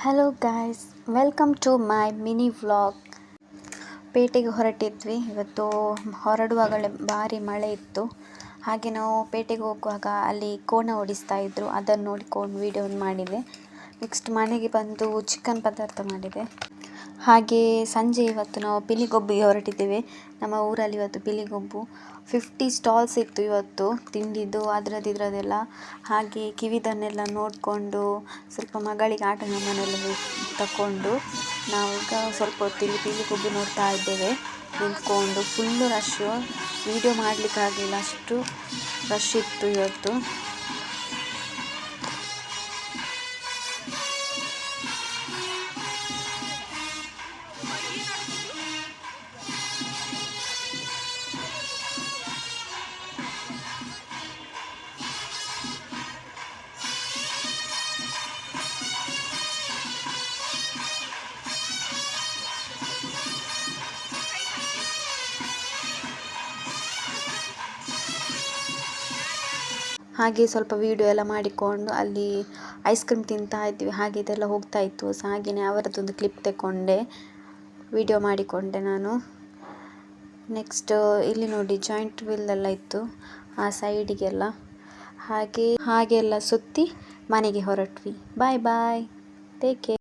Hello guys, welcome to my mini vlog. ಪೇಟೆಗೆ ಹೊರಟಿದ್ವಿ ಇವತ್ತು. ಹೊರಡುವಾಗಲೇ ಭಾರಿ ಮಳೆ ಇತ್ತು. ಹಾಗೆ ನಾವು ಪೇಟೆಗೆ ಹೋಗುವಾಗ ಅಲ್ಲಿ ಕೋಣ ಓಡಿಸ್ತಾ ಇದ್ರು, ಅದನ್ನು ನೋಡಿಕೊಂಡು ವಿಡಿಯೋ ಮಾಡಿದೆ. ನೆಕ್ಸ್ಟ್ ಮನೆಗೆ ಬಂದು ಚಿಕನ್ ಪದಾರ್ಥ ಮಾಡಿದೆ. ಹಾಗೆ ಸಂಜೆ ಇವತ್ತು ನಾವು ಪಿಲಿಗೊಬ್ಬಿಗೆ ಹೊರಟಿದ್ದೇವೆ. ನಮ್ಮ ಊರಲ್ಲಿ ಇವತ್ತು ಪಿಲಿಗೊಬ್ಬು 50 ಸ್ಟಾಲ್ಸ್ ಇತ್ತು ಇವತ್ತು ತಿಂಡಿದ್ದು, ಅದರದ್ದೆಲ್ಲ. ಹಾಗೆ ಕಿವಿದನ್ನೆಲ್ಲ ನೋಡಿಕೊಂಡು ಸ್ವಲ್ಪ ಮಗಳಿಗೆ ಆಟ ಸಾಮಾನೆಲ್ಲ ತಗೊಂಡು ನಾವೀಗ ಸ್ವಲ್ಪ ಹೊತ್ತಿಲ್ಲಿ ಪಿಲಿಗೊಬ್ಬು ನೋಡ್ತಾ ಇದ್ದೇವೆ ನಿಂತ್ಕೊಂಡು. ಫುಲ್ಲು ರಶ್ಶು, ವೀಡಿಯೋ ಮಾಡಲಿಕ್ಕಾಗಲಿಲ್ಲ, ಅಷ್ಟು ರಶ್ ಇತ್ತು ಇವತ್ತು. ಹಾಗೆ ಸ್ವಲ್ಪ ವೀಡಿಯೋ ಎಲ್ಲ ಮಾಡಿಕೊಂಡು ಅಲ್ಲಿ ಐಸ್ ಕ್ರೀಮ್ ತಿಂತಾ ಇದ್ವಿ. ಹಾಗೆ ಇದೆಲ್ಲ ಹೋಗ್ತಾ ಇತ್ತು. ಹಾಗೆಯೇ ಅವರದ್ದೊಂದು ಕ್ಲಿಪ್ ತಗೊಂಡೆ, ವಿಡಿಯೋ ಮಾಡಿಕೊಂಡೆ ನಾನು. ನೆಕ್ಸ್ಟ್ ಇಲ್ಲಿ ನೋಡಿ ಜಾಯಿಂಟ್ ವೀಲ್ ಎಲ್ಲ ಇತ್ತು ಆ ಸೈಡಿಗೆಲ್ಲ. ಹಾಗೆ ಎಲ್ಲ ಸುತ್ತಿ ಮನೆಗೆ ಹೊರಟ್ವಿ. ಬಾಯ್ ಬಾಯ್, ಟೇಕ್ ಕೇರ್.